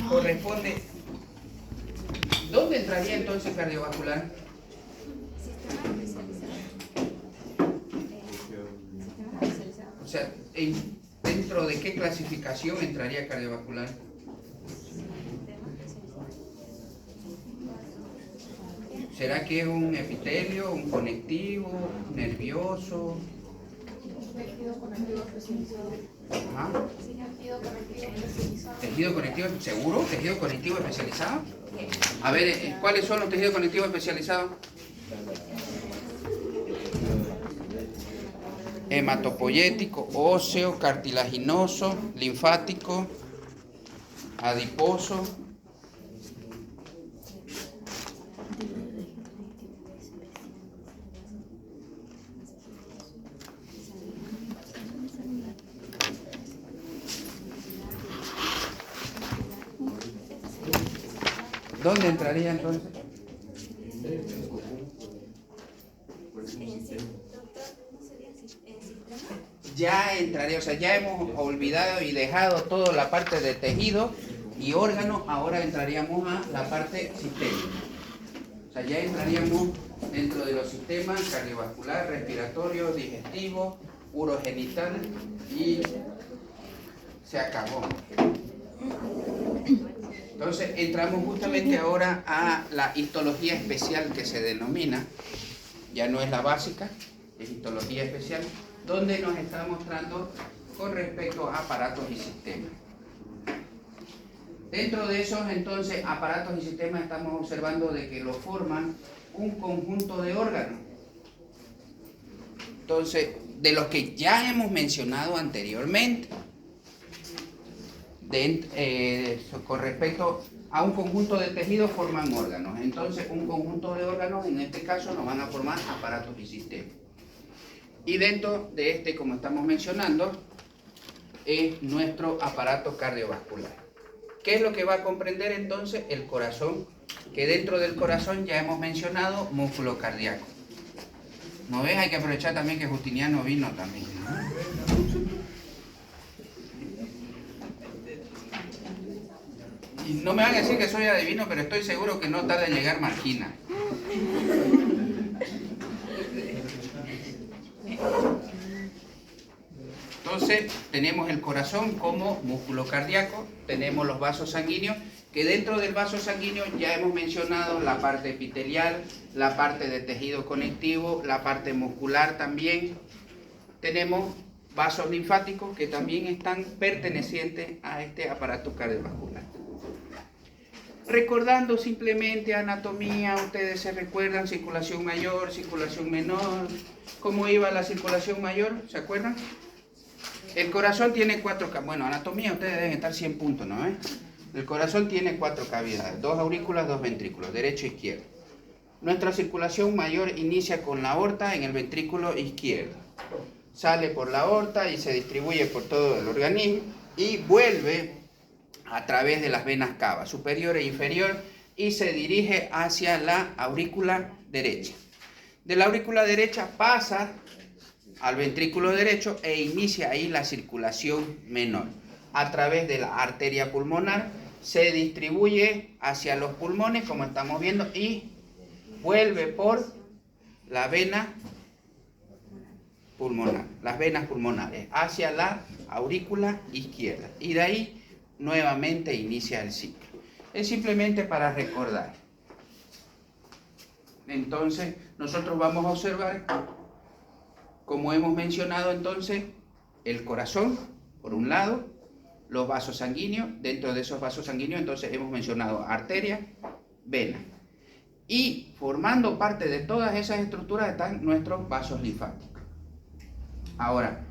corresponde. ¿Dónde entraría entonces cardiovascular? O sea, ¿dentro de qué clasificación entraría cardiovascular? ¿Será que es un epitelio, un conectivo, nervioso? Tejido conectivo especializado. Ajá. Tejido conectivo especializado. ¿Tejido conectivo? ¿Seguro? ¿Tejido conectivo especializado? A ver, ¿cuáles son los tejidos conectivos especializados? Hematopoyético, óseo, cartilaginoso, linfático, adiposo. ¿Dónde entraría entonces? Ya entraría, o sea, ya hemos olvidado y dejado toda la parte de tejido y órgano, ahora entraríamos a la parte sistémica. O sea, ya entraríamos dentro de los sistemas cardiovascular, respiratorio, digestivo, urogenital y se acabó. Entonces entramos justamente ahora a la histología especial que se denomina, ya no es la básica, es histología especial, donde nos está mostrando con respecto a aparatos y sistemas. Dentro de esos entonces aparatos y sistemas estamos observando de que lo forman un conjunto de órganos. Entonces, de los que ya hemos mencionado anteriormente, con respecto a un conjunto de tejidos forman órganos. Entonces, un conjunto de órganos, en este caso, nos van a formar aparatos y sistemas. Y dentro de este, como estamos mencionando, es nuestro aparato cardiovascular. ¿Qué es lo que va a comprender entonces? El corazón, que dentro del corazón ya hemos mencionado músculo cardíaco. ¿No ves? Hay que aprovechar también que Justiniano vino también, ¿no? Y no me van a decir que soy adivino, pero estoy seguro que no tarda en llegar Marquina. Entonces, tenemos el corazón como músculo cardíaco, tenemos los vasos sanguíneos, que dentro del vaso sanguíneo ya hemos mencionado la parte epitelial, la parte de tejido conectivo, la parte muscular también. Tenemos vasos linfáticos que también están pertenecientes a este aparato cardiovascular. Recordando simplemente anatomía, ustedes se recuerdan circulación mayor, circulación menor, cómo iba la circulación mayor, ¿se acuerdan? El corazón tiene bueno, anatomía ustedes deben estar 100 puntos, ¿no? El corazón tiene 4 cavidades, 2 aurículas, 2 ventrículos, derecho e izquierdo. Nuestra circulación mayor inicia con la aorta en el ventrículo izquierdo. Sale por la aorta y se distribuye por todo el organismo y vuelve a través de las venas cava, superior e inferior, y se dirige hacia la aurícula derecha. De la aurícula derecha pasa al ventrículo derecho e inicia ahí la circulación menor. A través de la arteria pulmonar se distribuye hacia los pulmones, como estamos viendo, y vuelve por la vena pulmonar, las venas pulmonares, hacia la aurícula izquierda. Y de ahí nuevamente inicia el ciclo. Es simplemente para recordar. Entonces, nosotros vamos a observar, como hemos mencionado entonces, el corazón, por un lado, los vasos sanguíneos, dentro de esos vasos sanguíneos entonces hemos mencionado arteria, vena. Y formando parte de todas esas estructuras están nuestros vasos linfáticos. Ahora,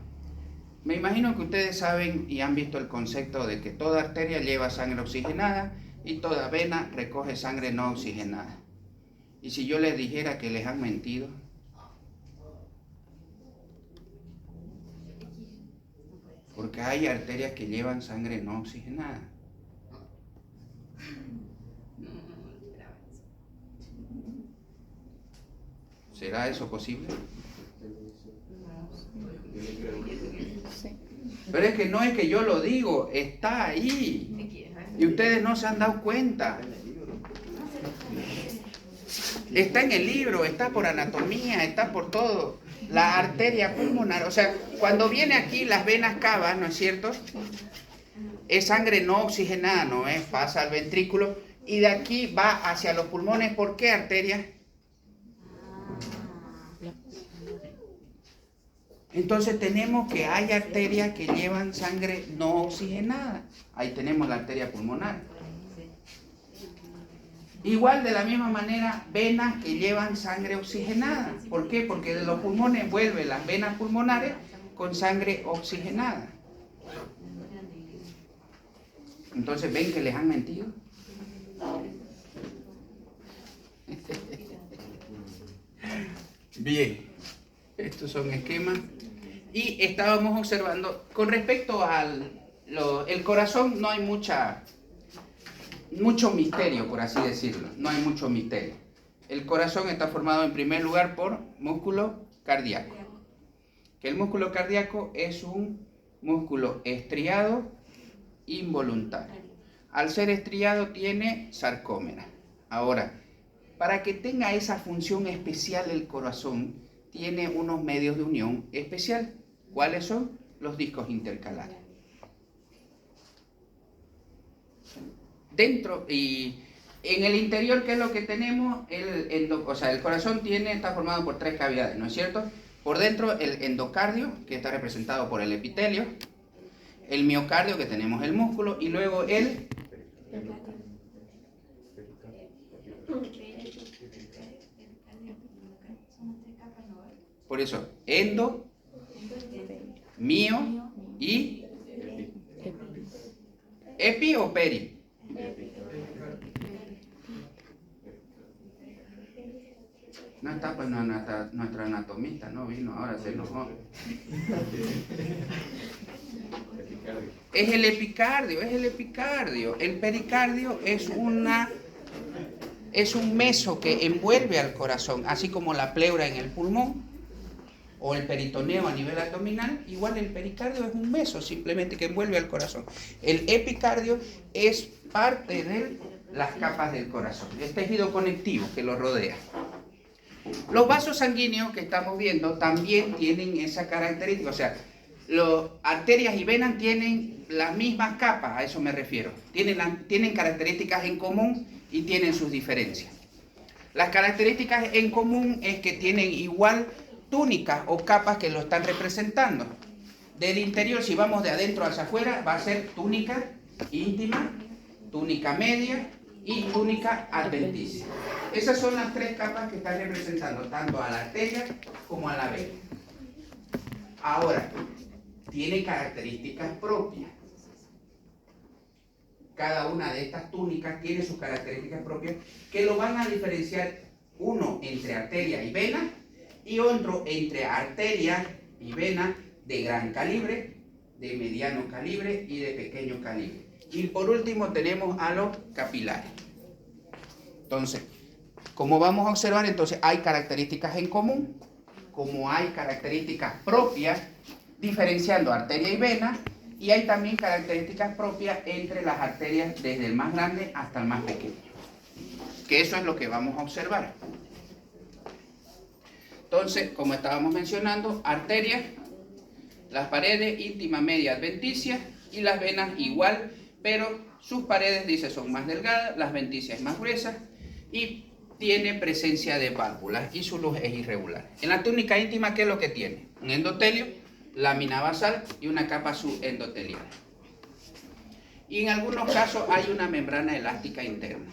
me imagino que ustedes saben y han visto el concepto de que toda arteria lleva sangre oxigenada y toda vena recoge sangre no oxigenada. Y si yo les dijera que les han mentido, porque hay arterias que llevan sangre no oxigenada. ¿Será eso posible? Pero es que no es que yo lo digo, está ahí. Y ustedes no se han dado cuenta. Está en el libro, está por anatomía, está por todo. La arteria pulmonar, o sea, cuando viene aquí las venas cavas, ¿no es cierto? Es sangre no oxigenada, ¿no es? Pasa al ventrículo y de aquí va hacia los pulmones. ¿Por qué arteria? Entonces tenemos que hay arterias que llevan sangre no oxigenada. Ahí tenemos la arteria pulmonar. Igual de la misma manera, venas que llevan sangre oxigenada. ¿Por qué? Porque de los pulmones vuelve las venas pulmonares con sangre oxigenada. Entonces, ¿ven que les han mentido? Bien, estos son esquemas. Y estábamos observando, con respecto al el corazón, no hay mucho misterio, por así decirlo. No hay mucho misterio. El corazón está formado en primer lugar por músculo cardíaco. Que el músculo cardíaco es un músculo estriado involuntario. Al ser estriado tiene sarcómera. Ahora, para que tenga esa función especial el corazón, tiene unos medios de unión especial. ¿Cuáles son? Los discos intercalares. Dentro y en el interior, ¿qué es lo que tenemos? El corazón está formado por 3 cavidades, ¿no es cierto? Por dentro el endocardio, que está representado por el epitelio, el miocardio, que tenemos el músculo, y luego el por eso, endo, mio y epi o peri. No está pues nuestra anatomista, no vino, ahora se enojó. Es el epicardio, es el epicardio. El pericardio es un meso que envuelve al corazón, así como la pleura en el pulmón o el peritoneo a nivel abdominal. Igual el pericardio es un meso simplemente que envuelve al corazón. El epicardio es parte de las capas del corazón, el tejido conectivo que lo rodea. Los vasos sanguíneos que estamos viendo también tienen esa característica, o sea, las arterias y venas tienen las mismas capas, a eso me refiero. Tienen características en común y tienen sus diferencias. Las características en común es que tienen igual túnicas o capas que lo están representando. Del interior, si vamos de adentro hacia afuera, va a ser túnica íntima, túnica media y túnica adventicia. Esas son las 3 capas que están representando tanto a la arteria como a la vena. Ahora, tiene características propias. Cada una de estas túnicas tiene sus características propias que lo van a diferenciar, uno entre arteria y vena y otro entre arteria y vena de gran calibre, de mediano calibre y de pequeño calibre. Y por último tenemos a los capilares. Entonces, como vamos a observar, entonces hay características en común, como hay características propias diferenciando arteria y vena, y hay también características propias entre las arterias desde el más grande hasta el más pequeño. Que eso es lo que vamos a observar. Entonces, como estábamos mencionando, arterias, las paredes íntima, media, adventicia, y las venas igual, pero sus paredes, dice, son más delgadas, las adventicias más gruesas, y tiene presencia de válvulas, y su luz es irregular. En la túnica íntima, ¿qué es lo que tiene? Un endotelio, lámina basal y una capa subendotelial. Y en algunos casos hay una membrana elástica interna.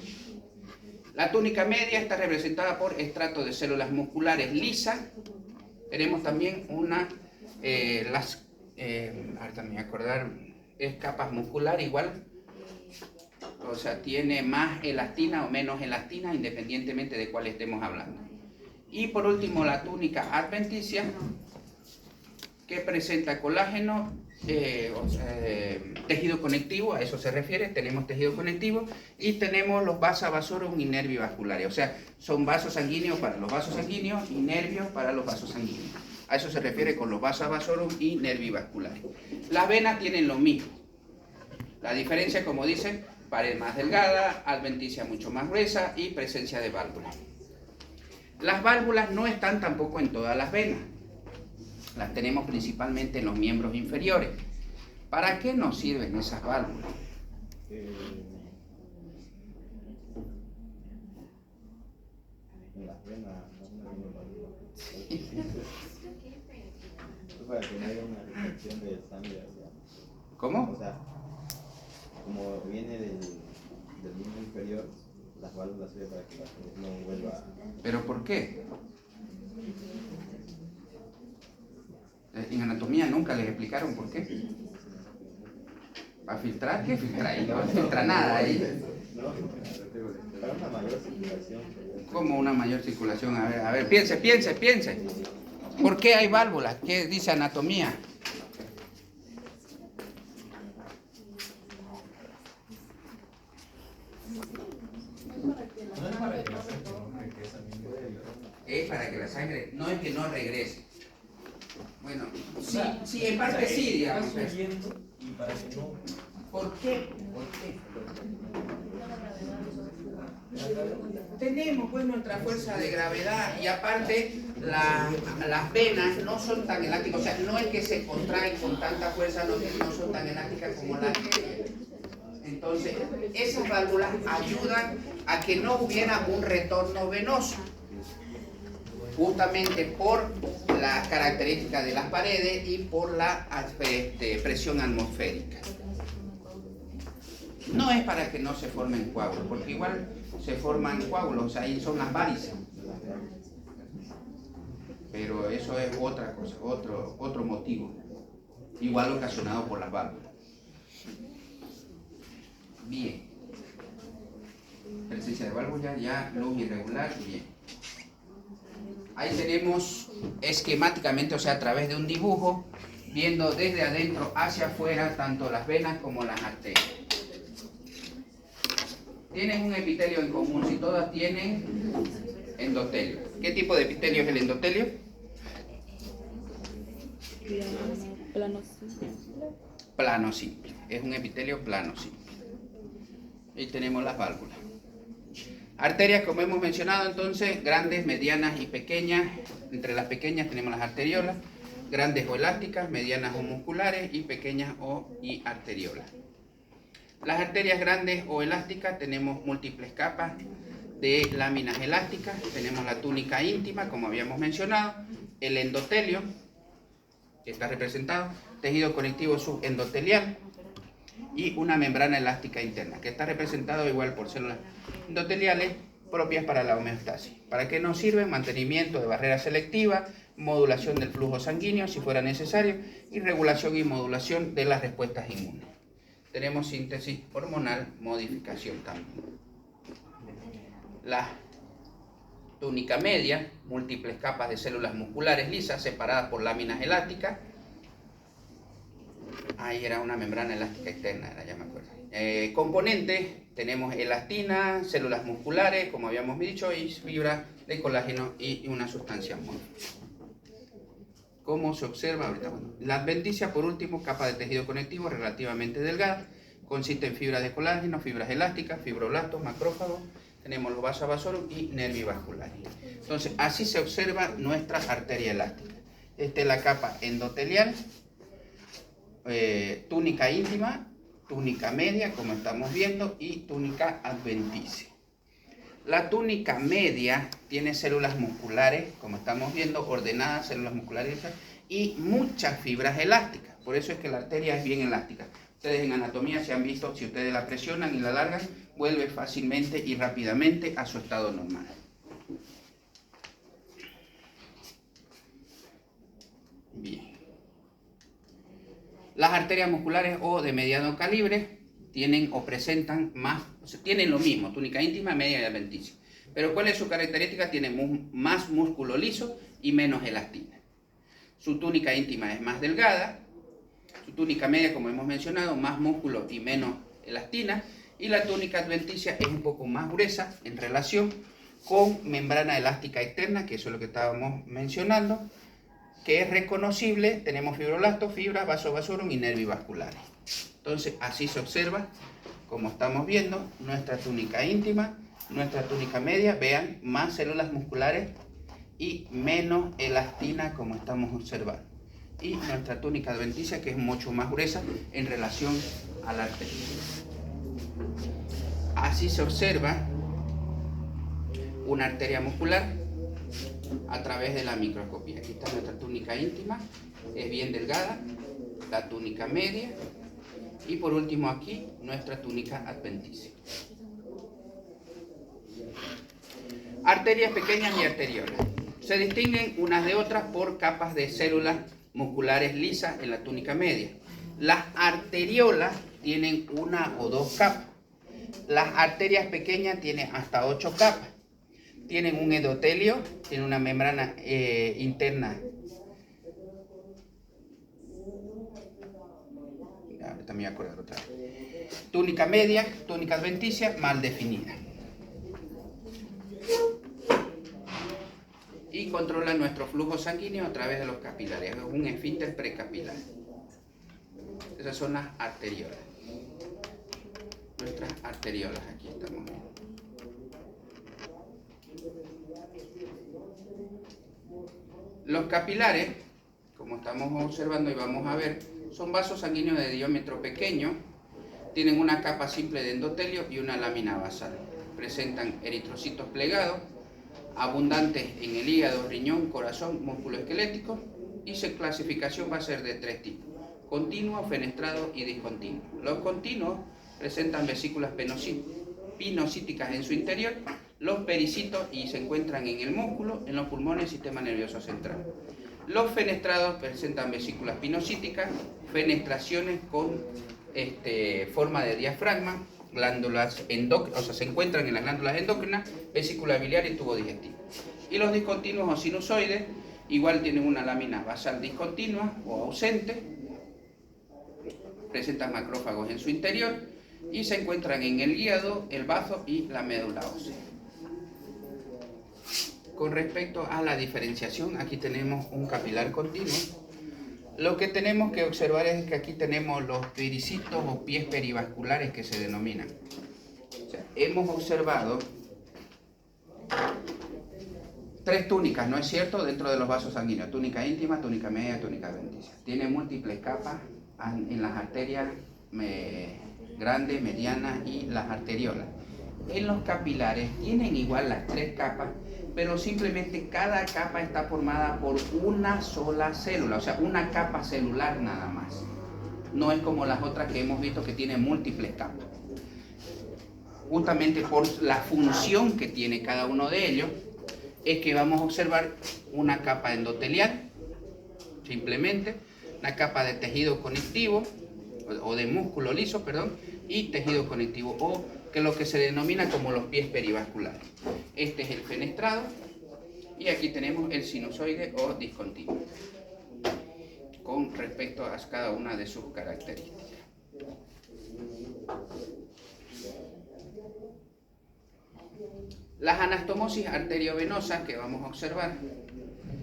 La túnica media está representada por estratos de células musculares lisas. Tenemos también ahorita me voy a acordar, es capas muscular igual. O sea, tiene más elastina o menos elastina independientemente de cuál estemos hablando. Y por último, la túnica adventicia, que presenta colágeno, tejido conectivo, a eso se refiere, tenemos tejido conectivo, y tenemos los vasa vasorum y nervi vasculares, o sea, son vasos sanguíneos para los vasos sanguíneos y nervios para los vasos sanguíneos. A eso se refiere con los vasa vasorum y nervi vasculares. Las venas tienen lo mismo. La diferencia, como dicen, pared más delgada, adventicia mucho más gruesa y presencia de válvulas. Las válvulas no están tampoco en todas las venas. Las tenemos principalmente en los miembros inferiores. ¿Para qué nos sirven esas válvulas? Para que no haya una retención de sangre hacia... ¿Cómo? O sea, como viene del miembro inferior, las válvulas sirven para que la sangre no vuelva... ¿Pero por qué? En anatomía nunca les explicaron por qué. ¿Para filtrar? ¿Qué filtra ahí? No filtra nada ahí. No, para una mayor circulación. ¿Cómo una mayor circulación? A ver, piense. ¿Por qué hay válvulas? ¿Qué dice anatomía? Es para que la sangre, no es que no regrese. Bueno, sí, en parte sí, digamos. ¿Por qué? Tenemos pues nuestra fuerza de gravedad y aparte las venas no son tan elásticas, o sea, no es que se contraen con tanta fuerza, no son tan elásticas como las arterias. Entonces, esas válvulas ayudan a que no hubiera un retorno venoso, justamente por las características de las paredes y por la presión atmosférica. No es para que no se formen coágulos, porque igual se forman coágulos, ahí son las varices. Pero eso es otra cosa, otro motivo, igual ocasionado por las válvulas. Bien. Presencia de válvulas, ya luz irregular, bien. Ahí tenemos esquemáticamente, o sea, a través de un dibujo, viendo desde adentro hacia afuera tanto las venas como las arterias. Tienen un epitelio en común, si todas tienen endotelio. ¿Qué tipo de epitelio es el endotelio? Plano simple. Plano simple. Es un epitelio plano simple. Y tenemos las válvulas. Arterias, como hemos mencionado, entonces, grandes, medianas y pequeñas. Entre las pequeñas tenemos las arteriolas, grandes o elásticas, medianas o musculares y pequeñas y arteriolas. Las arterias grandes o elásticas tenemos múltiples capas de láminas elásticas. Tenemos la túnica íntima, como habíamos mencionado, el endotelio, que está representado, tejido conectivo subendotelial y una membrana elástica interna, que está representado igual por células endoteliales propias para la homeostasis. ¿Para qué nos sirven? Mantenimiento de barrera selectiva, modulación del flujo sanguíneo si fuera necesario y regulación y modulación de las respuestas inmunes. Tenemos síntesis hormonal, modificación también. La túnica media, múltiples capas de células musculares lisas separadas por láminas elásticas. Ahí era una membrana elástica externa, ya me acuerdo. Componentes, tenemos elastina, células musculares, como habíamos dicho, y fibra de colágeno y una sustancia amorfa. ¿Cómo se observa ahorita? Bueno, la adventicia, por último, capa de tejido conectivo relativamente delgada, consiste en fibras de colágeno, fibras elásticas, fibroblastos, macrófagos, tenemos los vasos vasorum y nervii vasculares. Entonces, así se observa nuestra arteria elástica. Esta es la capa endotelial, túnica íntima, túnica media, como estamos viendo, y túnica adventicia. La túnica media tiene células musculares, como estamos viendo, ordenadas, células musculares y muchas fibras elásticas. Por eso es que la arteria es bien elástica. Ustedes en anatomía se han visto, si ustedes la presionan y la alargan, vuelve fácilmente y rápidamente a su estado normal. Bien. Las arterias musculares o de mediano calibre tienen o presentan más, o sea, tienen lo mismo, túnica íntima, media y adventicia. Pero ¿cuál es su característica? Tienen más músculo liso y menos elastina. Su túnica íntima es más delgada, su túnica media, como hemos mencionado, más músculo y menos elastina, y la túnica adventicia es un poco más gruesa en relación con membrana elástica externa, que eso es lo que estábamos mencionando, que es reconocible. Tenemos fibroblastos, fibras, vasos vasorum y nervii vasculares. Entonces, así se observa como estamos viendo, nuestra túnica íntima, nuestra túnica media, vean, más células musculares y menos elastina como estamos observando. Y nuestra túnica adventicia, que es mucho más gruesa en relación a la arteria. Así se observa una arteria muscular a través de la microscopía. Aquí está nuestra túnica íntima, es bien delgada, la túnica media y por último aquí nuestra túnica adventicia. Arterias pequeñas y arteriolas. Se distinguen unas de otras por capas de células musculares lisas en la túnica media. Las arteriolas tienen una o dos capas. Las arterias pequeñas tienen hasta 8 capas. Tienen un endotelio, tienen una membrana interna. Ahorita me voy a acordar otra vez. Túnica media, túnica adventicia, mal definida. Y controla nuestro flujo sanguíneo a través de los capilares. Es un esfínter precapilar. Esas son las arteriolas. Nuestras arteriolas, aquí estamos viendo. Los capilares, como estamos observando y vamos a ver, son vasos sanguíneos de diámetro pequeño, tienen una capa simple de endotelio y una lámina basal. Presentan eritrocitos plegados, abundantes en el hígado, riñón, corazón, músculo esquelético, y su clasificación va a ser de 3 tipos: continuo, fenestrado y discontinuo. Los continuos presentan vesículas pinocíticas en su interior, los pericitos y se encuentran en el músculo, en los pulmones y sistema nervioso central. Los fenestrados presentan vesículas pinocíticas, fenestraciones con forma de diafragma, glándulas endocrinas, o sea, se encuentran en las glándulas endócrinas, vesícula biliar y tubo digestivo. Y los discontinuos o sinusoides igual tienen una lámina basal discontinua o ausente, presentan macrófagos en su interior y se encuentran en el hígado, el bazo y la médula ósea. Con respecto a la diferenciación, aquí tenemos un capilar continuo. Lo que tenemos que observar es que aquí tenemos los pericitos o pies perivasculares que se denominan. O sea, hemos observado 3 túnicas, ¿no es cierto?, dentro de los vasos sanguíneos: túnica íntima, túnica media, túnica adventicia. Tiene múltiples capas en las arterias grandes, medianas y las arteriolas. En los capilares tienen igual las 3 capas, pero simplemente cada capa está formada por una sola célula, o sea, una capa celular nada más. No es como las otras que hemos visto que tienen múltiples capas. Justamente por la función que tiene cada uno de ellos, es que vamos a observar una capa endotelial, simplemente, una capa de tejido conectivo, o de músculo liso, perdón, y tejido conectivo, o que lo que se denomina como los pies perivasculares. Este es el fenestrado, y aquí tenemos el sinusoide o discontinuo, con respecto a cada una de sus características. Las anastomosis arteriovenosas que vamos a observar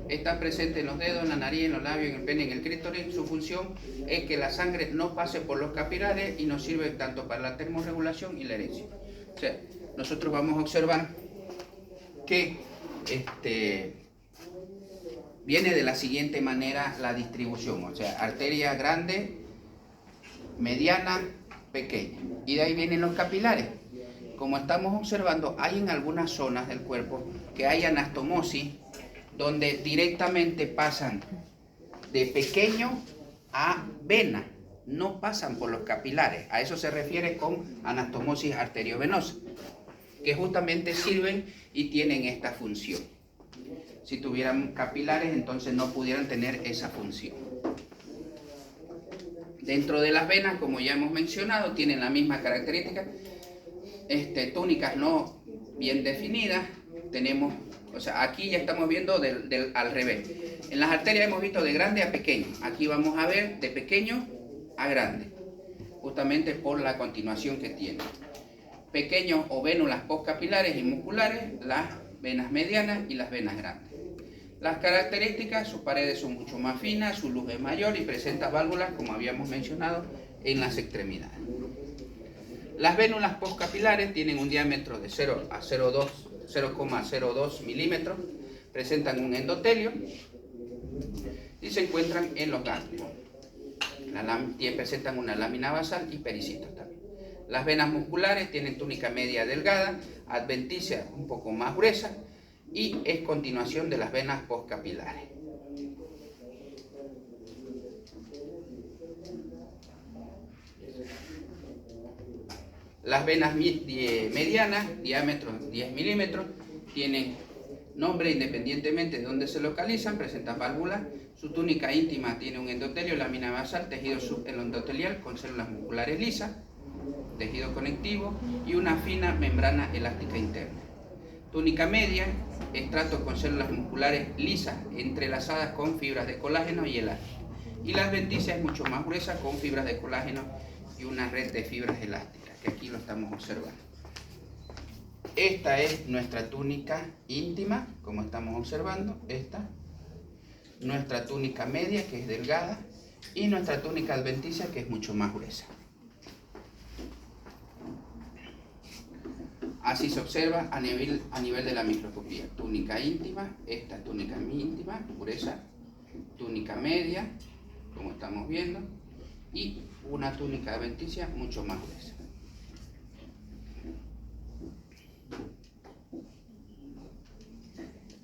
están presentes en los dedos, en la nariz, en los labios, en el pene, en el clítoris. Su función es que la sangre no pase por los capilares y nos sirve tanto para la termorregulación y la erección. O sea, nosotros vamos a observar que viene de la siguiente manera la distribución, o sea, arteria grande, mediana, pequeña, y de ahí vienen los capilares. Como estamos observando, hay en algunas zonas del cuerpo que hay anastomosis donde directamente pasan de pequeño a vena, no pasan por los capilares. A eso se refiere con anastomosis arteriovenosa, que justamente sirven y tienen esta función. Si tuvieran capilares, entonces no pudieran tener esa función. Dentro de las venas, como ya hemos mencionado, tienen la misma característica. Túnicas no bien definidas, tenemos, o sea, aquí ya estamos viendo al revés. En las arterias hemos visto de grande a pequeño, aquí vamos a ver de pequeño a grande, justamente por la continuación que tiene. Pequeños o vénulas postcapilares y musculares, las venas medianas y las venas grandes. Las características: sus paredes son mucho más finas, su luz es mayor y presenta válvulas, como habíamos mencionado, en las extremidades. Las vénulas postcapilares tienen un diámetro de 0 a 0,02 milímetros, presentan un endotelio y se encuentran en los ganglios. Presentan una lámina basal y pericitos también. Las venas musculares tienen túnica media delgada, adventicia un poco más gruesa y es continuación de las venas postcapilares. Las venas medianas, diámetro 10 milímetros, tienen nombre independientemente de dónde se localizan, presentan válvulas. Su túnica íntima tiene un endotelio, lámina basal, tejido subendotelial con células musculares lisas, tejido conectivo y una fina membrana elástica interna. Túnica media, estrato con células musculares lisas entrelazadas con fibras de colágeno y elástico. Y la adventicia es mucho más gruesa con fibras de colágeno y una red de fibras elásticas, que aquí lo estamos observando. Esta es nuestra túnica íntima, como estamos observando, esta. Nuestra túnica media, que es delgada, y nuestra túnica adventicia, que es mucho más gruesa. Así se observa a nivel de la microscopía. Túnica íntima, esta túnica íntima, gruesa, túnica media, como estamos viendo, y una túnica adventicia mucho más gruesa.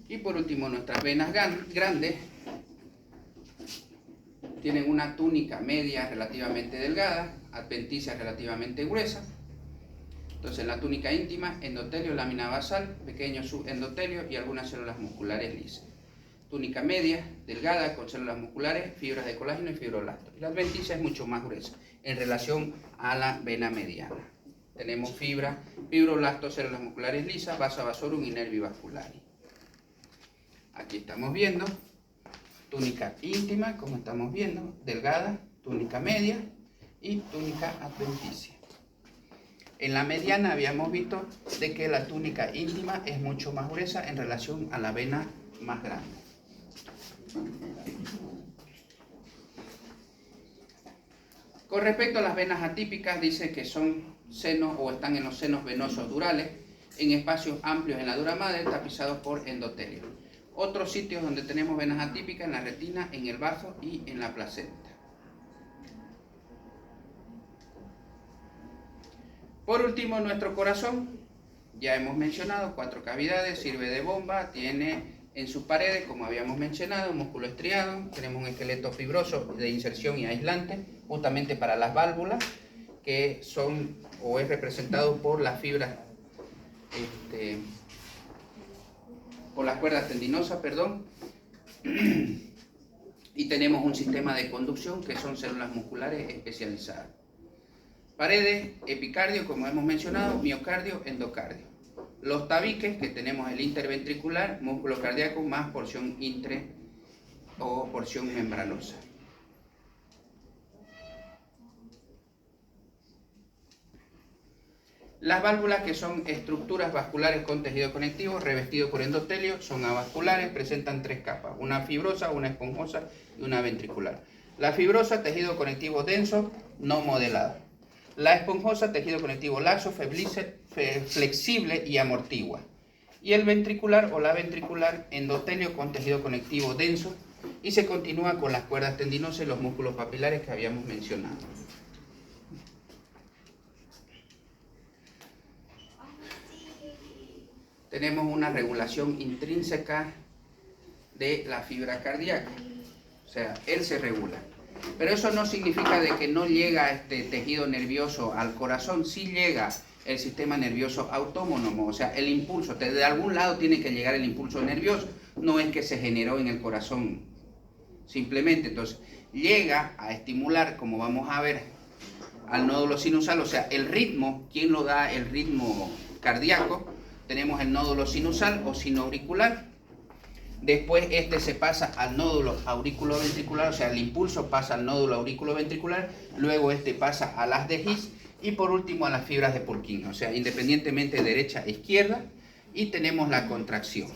Y por último, nuestras venas grandes tienen una túnica media relativamente delgada, adventicia relativamente gruesa. Entonces, la túnica íntima, endotelio, lámina basal, pequeño subendotelio y algunas células musculares lisas. Túnica media, delgada, con células musculares, fibras de colágeno y fibroblastos. Y la adventicia es mucho más gruesa en relación a la vena mediana. Tenemos fibra, fibroblastos, células musculares lisas, vasa vasorum y nervi vasculari. Aquí estamos viendo túnica íntima, como estamos viendo, delgada, túnica media y túnica adventicia. En la mediana habíamos visto de que la túnica íntima es mucho más gruesa en relación a la vena más grande. Con respecto a las venas atípicas, dice que son senos o están en los senos venosos durales, en espacios amplios en la dura madre, tapizados por endotelio. Otros sitios donde tenemos venas atípicas, en la retina, en el bazo y en la placenta. Por último, nuestro corazón, ya hemos mencionado, 4 cavidades, sirve de bomba, tiene en sus paredes, como habíamos mencionado, un músculo estriado, tenemos un esqueleto fibroso de inserción y aislante, justamente para las válvulas, que son o es representado por las fibras, por las cuerdas tendinosas, perdón, y tenemos un sistema de conducción que son células musculares especializadas. Paredes, epicardio, como hemos mencionado, miocardio, endocardio. Los tabiques, que tenemos el interventricular, músculo cardíaco, más porción intre o porción membranosa. Las válvulas, que son estructuras vasculares con tejido conectivo revestido por endotelio, son avasculares, presentan 3 capas, una fibrosa, una esponjosa y una ventricular. La fibrosa, tejido conectivo denso, no modelado. La esponjosa, tejido conectivo laxo, flexible y amortigua. Y el ventricular o la ventricular, endotelio con tejido conectivo denso, y se continúa con las cuerdas tendinosas y los músculos papilares que habíamos mencionado. Tenemos una regulación intrínseca de la fibra cardíaca, o sea, él se regula. Pero eso no significa de que no llega este tejido nervioso al corazón, sí llega el sistema nervioso autónomo, o sea, el impulso, de algún lado tiene que llegar el impulso nervioso, no es que se generó en el corazón simplemente, entonces llega a estimular, como vamos a ver, al nódulo sinusal, o sea, el ritmo, ¿quién lo da el ritmo cardíaco? Tenemos el nódulo sinusal o sinoauricular. Después este se pasa al nódulo auriculoventricular, o sea, el impulso pasa al nódulo auriculoventricular, luego este pasa a las de His y por último a las fibras de Purkinje, o sea, independientemente derecha e izquierda, y tenemos la contracción.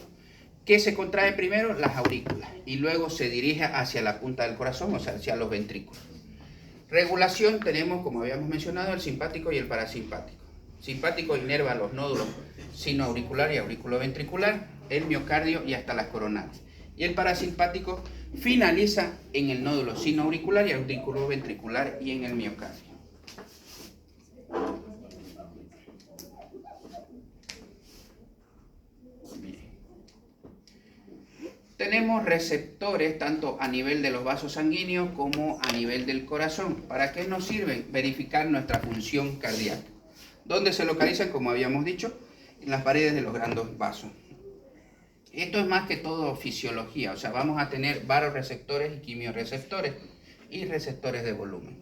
¿Qué se contrae primero? Las aurículas, y luego se dirige hacia la punta del corazón, o sea, hacia los ventrículos. Regulación tenemos, como habíamos mencionado, el simpático y el parasimpático. Simpático inerva los nódulos sinoauricular y auriculoventricular, el miocardio y hasta las coronales. Y el parasimpático finaliza en el nódulo sinoauricular y auriculoventricular y en el miocardio. Tenemos receptores tanto a nivel de los vasos sanguíneos como a nivel del corazón. ¿Para qué nos sirven? Verificar nuestra función cardíaca. ¿Dónde se localizan? Como habíamos dicho, en las paredes de los grandes vasos. Esto es más que todo fisiología, o sea, vamos a tener varoreceptores y quimioreceptores y receptores de volumen.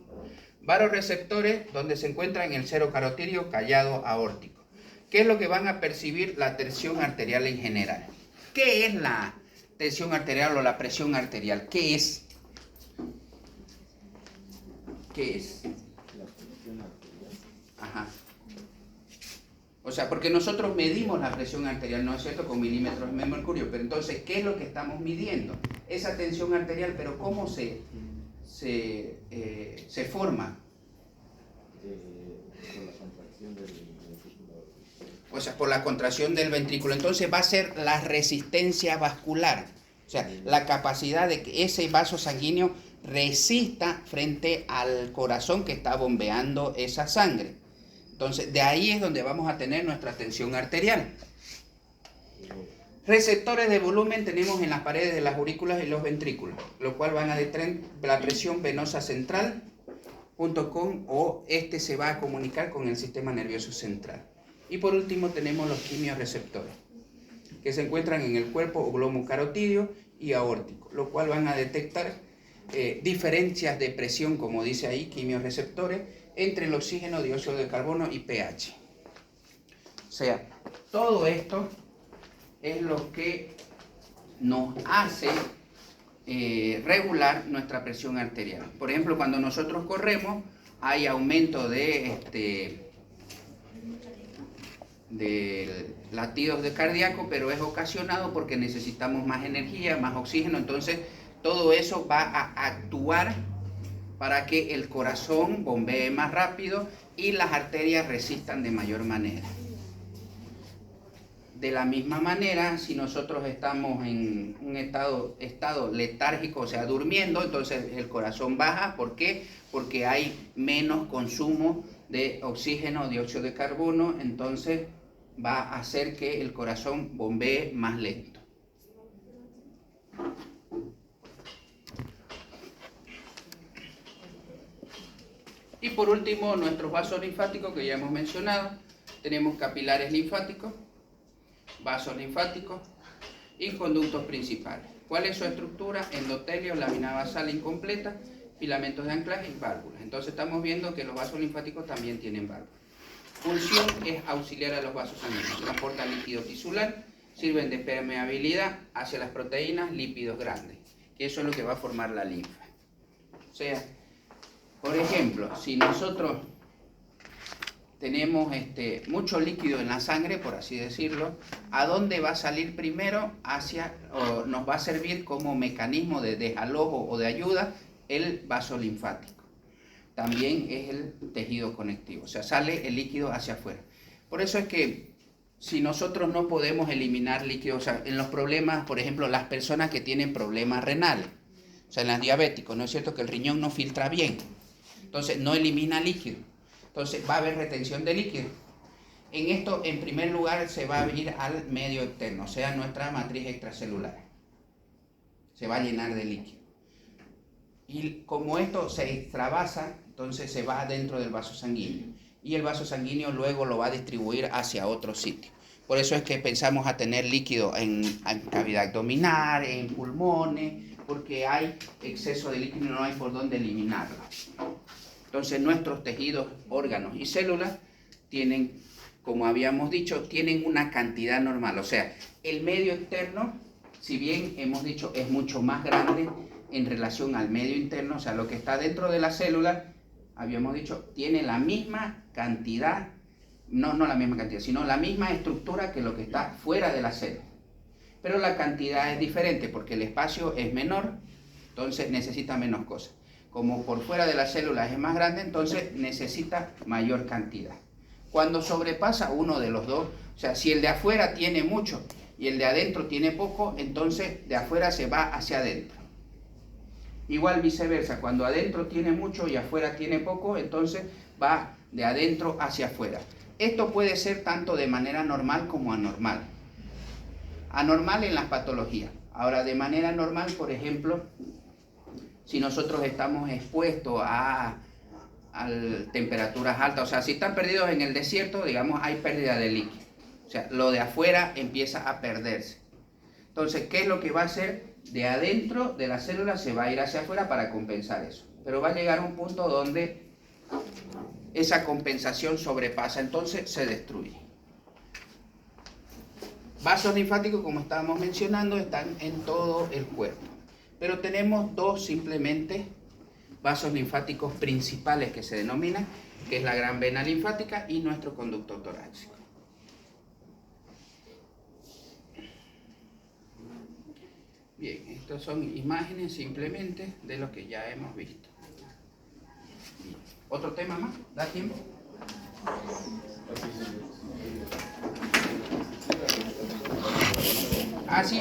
Varoreceptores, donde se encuentran en el cero carotídeo callado aórtico. ¿Qué es lo que van a percibir? La tensión arterial en general. ¿Qué es la tensión arterial o la presión arterial? ¿Qué es? ¿Qué es? La presión arterial. Ajá. O sea, porque nosotros medimos la presión arterial, ¿no es cierto?, con milímetros de mercurio. Pero entonces, ¿qué es lo que estamos midiendo? Esa tensión arterial, pero ¿cómo se forma? Por la contracción del ventrículo. O sea, por la contracción del ventrículo. Entonces va a ser la resistencia vascular. O sea, la capacidad de que ese vaso sanguíneo resista frente al corazón que está bombeando esa sangre. Entonces, de ahí es donde vamos a tener nuestra tensión arterial. Receptores de volumen tenemos en las paredes de las aurículas y los ventrículos, lo cual van a detener la presión venosa central junto con, o este se va a comunicar con el sistema nervioso central. Y por último tenemos los quimioreceptores, que se encuentran en el cuerpo oglomocarotídeo y aórtico, lo cual van a detectar diferencias de presión, como dice ahí, quimioreceptores, entre el oxígeno, dióxido de carbono y pH. O sea, todo esto es lo que nos hace regular nuestra presión arterial. Por ejemplo, cuando nosotros corremos, hay aumento de latidos de cardíaco, pero es ocasionado porque necesitamos más energía, más oxígeno. Entonces, todo eso va a actuar para que el corazón bombee más rápido y las arterias resistan de mayor manera. De la misma manera, si nosotros estamos en un estado letárgico, o sea, durmiendo, entonces el corazón baja. ¿Por qué? Porque hay menos consumo de oxígeno, dióxido de carbono, entonces va a hacer que el corazón bombee más lento. Y por último, nuestros vasos linfáticos que ya hemos mencionado. Tenemos capilares linfáticos, vasos linfáticos y conductos principales. ¿Cuál es su estructura? Endotelio, lámina basal incompleta, filamentos de anclaje y válvulas. Entonces estamos viendo que los vasos linfáticos también tienen válvulas. Función es auxiliar a los vasos sanguíneos. Transportan líquido tisular, sirven de permeabilidad hacia las proteínas, lípidos grandes, que eso es lo que va a formar la linfa. O sea, por ejemplo, si nosotros tenemos mucho líquido en la sangre, por así decirlo, ¿a dónde va a salir primero? O nos va a servir como mecanismo de desalojo o de ayuda el vaso linfático. También es el tejido conectivo, o sea, sale el líquido hacia afuera. Por eso es que si nosotros no podemos eliminar líquido, o sea, en los problemas, por ejemplo, las personas que tienen problemas renales, o sea, en las diabéticos, ¿no es cierto que el riñón no filtra bien? Entonces no elimina líquido. Entonces va a haber retención de líquido. En esto, en primer lugar, se va a ir al medio externo, o sea, nuestra matriz extracelular. Se va a llenar de líquido. Y como esto se extravasa, entonces se va dentro del vaso sanguíneo. Y el vaso sanguíneo luego lo va a distribuir hacia otro sitio. Por eso es que pensamos a tener líquido en cavidad abdominal, en pulmones, porque hay exceso de líquido y no hay por dónde eliminarlo. Entonces nuestros tejidos, órganos y células tienen, como habíamos dicho, tienen una cantidad normal. O sea, el medio externo, si bien hemos dicho es mucho más grande en relación al medio interno, o sea, lo que está dentro de la célula, habíamos dicho, tiene la misma cantidad, no la misma cantidad, sino la misma estructura que lo que está fuera de la célula. Pero la cantidad es diferente porque el espacio es menor, entonces necesita menos cosas. como por fuera de las células es más grande, entonces necesita mayor cantidad. Cuando sobrepasa uno de los dos, o sea, si el de afuera tiene mucho y el de adentro tiene poco, entonces de afuera se va hacia adentro. Igual viceversa, cuando adentro tiene mucho y afuera tiene poco, entonces va de adentro hacia afuera. Esto puede ser tanto de manera normal como anormal. Anormal en las patologías. Ahora, de manera normal, por ejemplo, si nosotros estamos expuestos a temperaturas altas, o sea, si están perdidos en el desierto, digamos, hay pérdida de líquido. O sea, lo de afuera empieza a perderse. Entonces, ¿qué es lo que va a hacer? De adentro de la célula se va a ir hacia afuera para compensar eso. Pero va a llegar a un punto donde esa compensación sobrepasa, entonces se destruye. Vasos linfáticos, como estábamos mencionando, están en todo el cuerpo. Pero tenemos dos simplemente vasos linfáticos principales que se denominan, que es la gran vena linfática y nuestro conducto torácico. Bien, estas son imágenes simplemente de lo que ya hemos visto. ¿Otro tema más? ¿Da tiempo? Ah, sí.